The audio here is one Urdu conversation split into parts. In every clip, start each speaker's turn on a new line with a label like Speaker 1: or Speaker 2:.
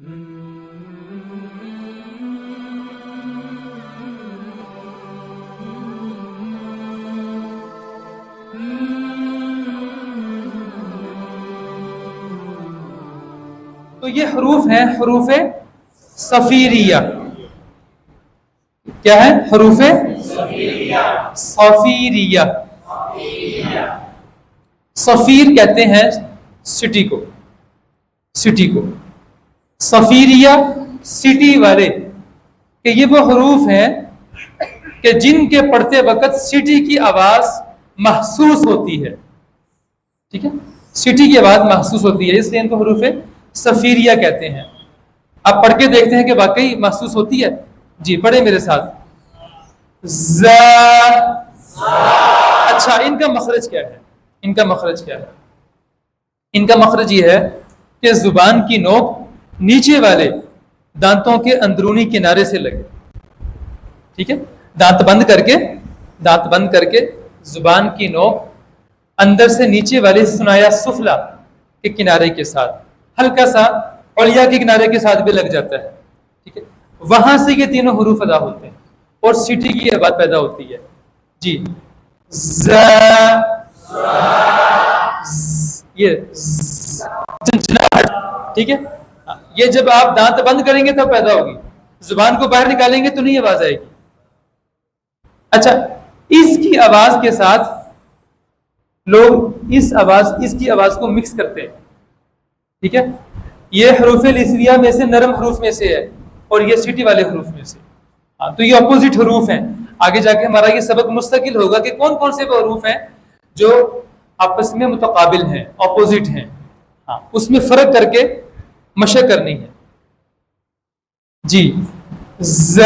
Speaker 1: تو یہ حروف ہیں حروف صفیریہ. کیا ہے؟ حروف صفیریہ. صفیر کہتے ہیں سٹی کو. سٹی کو صفیریہ سٹی والے. کہ یہ وہ حروف ہیں کہ جن کے پڑھتے وقت سٹی کی آواز محسوس ہوتی ہے. ٹھیک ہے، سٹی کی آواز محسوس ہوتی ہے، اس لیے ان کو حروف صفیریہ کہتے ہیں. آپ پڑھ کے دیکھتے ہیں کہ واقعی محسوس ہوتی ہے. جی پڑھیں میرے ساتھ. ز. اچھا، ان کا مخرج کیا ہے؟ ان کا مخرج کیا ہے؟ ان کا مخرج یہ ہے کہ زبان کی نوک نیچے والے دانتوں کے اندرونی کنارے سے لگے. ٹھیک ہے، دانت بند کر کے زبان کی نوک اندر سے نیچے والے ثنایا سفلا کے کنارے کے ساتھ ہلکا سا علیا کے کنارے کے ساتھ بھی لگ جاتا ہے. ٹھیک ہے، وہاں سے یہ تینوں حروف ادا ہوتے ہیں اور سٹی کی آواز پیدا ہوتی ہے. جی ز. یہ ٹھیک ہے، یہ جب آپ دانت بند کریں گے تب پیدا ہوگی. زبان کو باہر نکالیں گے تو نہیں آواز آئے گی. اچھا، اس کی آواز کے ساتھ لوگ اس کی آواز کو مکس کرتے ہیں. ٹھیک ہے، یہ حروف لسویہ میں سے نرم حروف میں سے ہے اور یہ سٹی والے حروف میں سے. تو یہ اپوزٹ حروف ہیں. آگے جا کے ہمارا یہ سبق مستقل ہوگا کہ کون کون سے وہ حروف ہیں جو آپس میں متقابل ہیں، اپوزٹ ہیں. اس میں فرق کر کے مشق کرنی ہے. جی ز.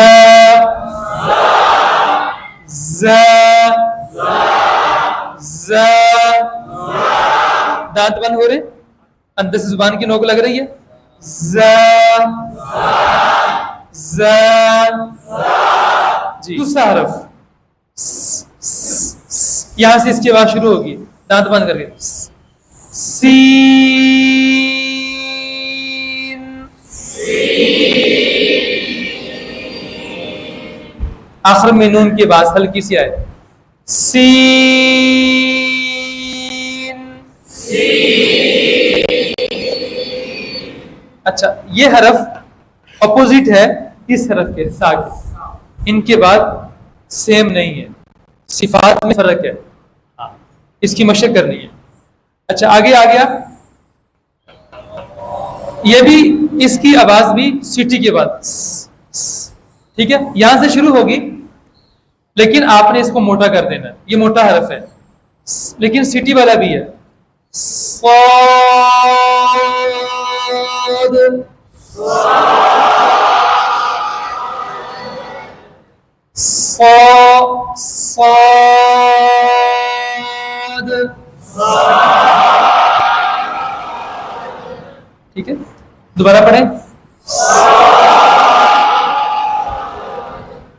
Speaker 1: ز. ز. دانت بند ہو رہے، اندر سے زبان کی نوک لگ رہی ہے. ز. ز. جی دوسرا حرف یہاں سے اس کی آواز شروع ہوگی دانت بند کر کے. سین. آخر میں نون کی آواز ہلکی سی آئے. سین. اچھا، یہ حرف اپوزٹ ہے اس حرف کے سا کے. ان کے بعد سیم نہیں ہے، صفات میں فرق ہے. اس کی مشق کرنی ہے. اچھا آگے آ گیا. یہ بھی اس کی آواز بھی سٹی کے بعد. ٹھیک ہے، یہاں سے شروع ہوگی لیکن آپ نے اس کو موٹا کر دینا. یہ موٹا حرف ہے لیکن سٹی والا بھی ہے. ٹھیک ہے، دوبارہ پڑھیں.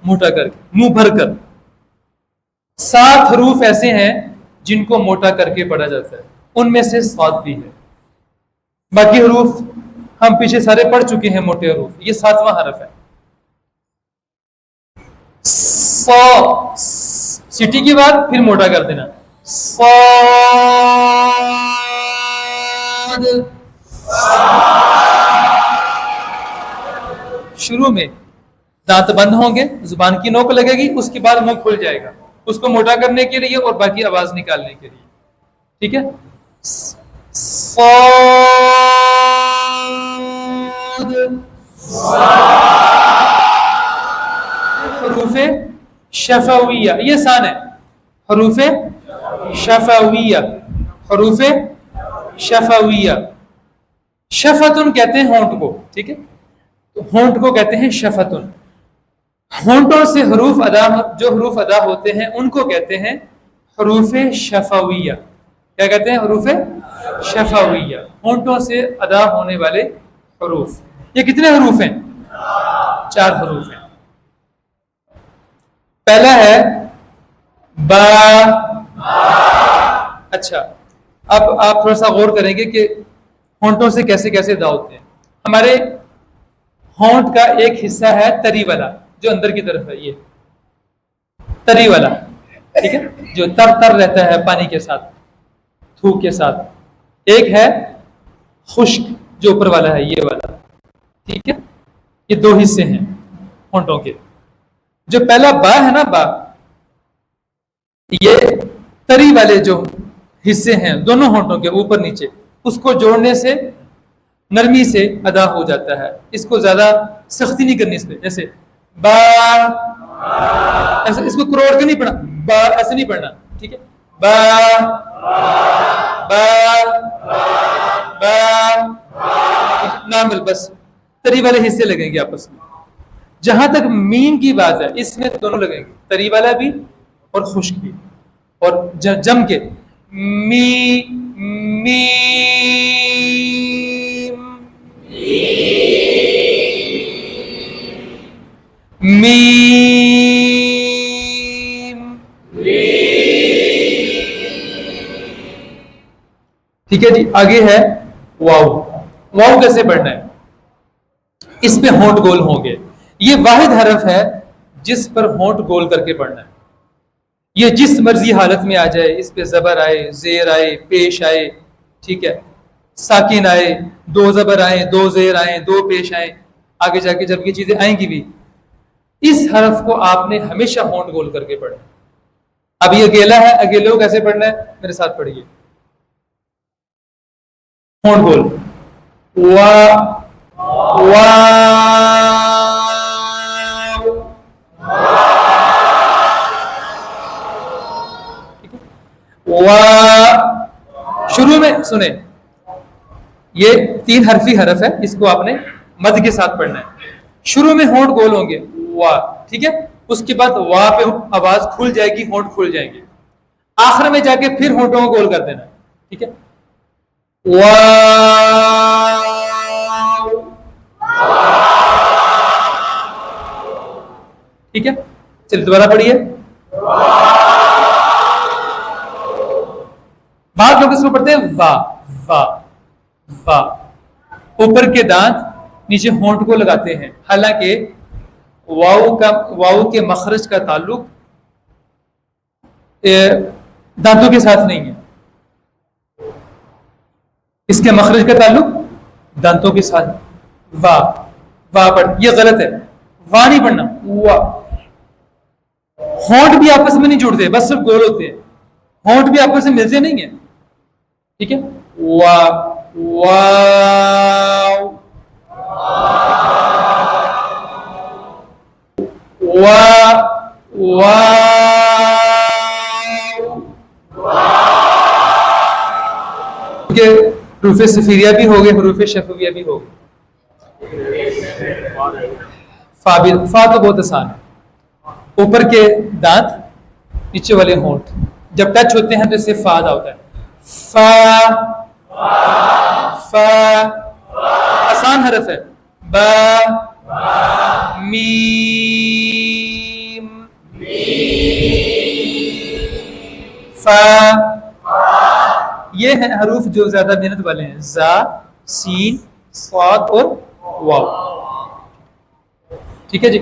Speaker 1: موٹا کر کے، منہ بھر کر. 7 حروف ایسے ہیں جن کو موٹا کر کے پڑھا جاتا ہے، ان میں سے صاد بھی ہے. باقی حروف ہم پیچھے سارے پڑھ چکے ہیں موٹے حروف. یہ 7واں حرف ہے. سٹی کے بعد پھر موٹا کر دینا. شروع میں دانت بند ہوں گے، زبان کی نوک لگے گی، اس کے بعد منہ کھل جائے گا اس کو موٹا کرنے کے لیے اور باقی آواز نکالنے کے لیے. ٹھیک ہے، حروف شفویہ، یہ سان ہے. حروف شفویہ، حروف شفویہ. شفتن کہتے ہیں ہونٹ کو. ٹھیک ہے، تو ہونٹ کو کہتے ہیں شفتن. ہونٹوں سے جو حروف ادا ہوتے ہیں ان کو کہتے ہیں حروف شفویہ. کیا کہتے ہیں؟ حروف شفویہ، ہونٹوں سے ادا ہونے والے حروف. یہ کتنے حروف ہیں؟ 4 حروف ہیں. پہلا ہے با. اچھا، اب آپ تھوڑا سا غور کریں گے کہ ہونٹوں سے کیسے کیسے ادا ہوتے ہیں. ہمارے ہونٹ کا ایک حصہ ہے تری والا جو اندر کی طرف ہے، یہ تری والا، ٹھیک ہے، جو تر تر رہتا ہے پانی کے ساتھ، تھوک کے ساتھ. ایک ہے خشک جو اوپر والا ہے، یہ والا، ٹھیک ہے. یہ دو حصے ہیں ہونٹوں کے. جو پہلا با ہے نا، با، یہ تری والے جو حصے ہیں دونوں ہونٹوں کے اوپر نیچے، اس کو جوڑنے سے نرمی سے ادا ہو جاتا ہے. اس کو زیادہ سختی نہیں کرنی اس پہ. جیسے با، ایسے اس کو کروڑ کے نہیں پڑھنا، با ایسے نہیں پڑھنا، ٹھیک ہے. با با با نامل، بس تری والے حصے لگیں گے آپس میں. جہاں تک میم کی بات ہے، اس میں دونوں لگیں گے، تری والا بھی اور خشک بھی، اور جم کے می میم میم، ٹھیک ہے جی. آگے ہے واو. واو کیسے پڑھنا ہے؟ اس پہ ہونٹ گول ہوں گے. یہ واحد حرف ہے جس پر ہونٹ گول کر کے پڑھنا ہے. یہ جس مرضی حالت میں آ جائے، اس پہ زبر آئے، زیر آئے، پیش آئے، ٹھیک ہے، ساکن آئے، دو زبر آئے، دو زیر آئے، دو پیش آئے، آگے جا کے جب یہ چیزیں آئیں گی بھی، اس حرف کو آپ نے ہمیشہ ہونٹ گول کر کے پڑھنا. اب یہ اکیلا ہے، اکیلے کو کیسے پڑھنا ہے؟ میرے ساتھ پڑھیے. ہونٹ گول، وا وا شروع میں سنیں، یہ 3 حرفی حرف ہے، اس کو آپ نے مد کے ساتھ پڑھنا ہے. شروع میں ہونٹ گول ہوں گے، وا، ٹھیک ہے. اس کے بعد وا پہ آواز کھل جائے گی، ہونٹ کھل جائیں گے. آخر میں جا کے پھر ہونٹوں کو گول کر دینا، ٹھیک ہے. وا، ٹھیک ہے. چلیے دوبارہ پڑھیے. بعض لوگ اس کو پڑھتے ہیں وا وا وا. اوپر کے دانت نیچے ہونٹ کو لگاتے ہیں، حالانکہ واو کے مخرج کا تعلق دانتوں کے ساتھ نہیں ہے. اس کے مخرج کا تعلق دانتوں کے ساتھ. وا وا پڑھ، یہ غلط ہے. وا نہیں پڑھنا، وا. ہونٹ بھی آپس میں نہیں جڑتے، بس صرف گول ہوتے ہیں. ہونٹ بھی آپس میں ملتے نہیں ہیں، ٹھیک ہے. وا واو وا واو. حروف صفیریہ بھی ہو گئے، حروف شفویہ بھی ہو گئے. فا تو بہت آسان ہے. اوپر کے دانت، نیچے والے ہونٹ جب ٹچ ہوتے ہیں تو اس سے فا ادا ہوتا ہے. فا فا آسان حرف ہے. با میم فا. یہ ہیں حروف جو زیادہ محنت والے ہیں، زا، سین، صاد اور واو. ٹھیک ہے جی.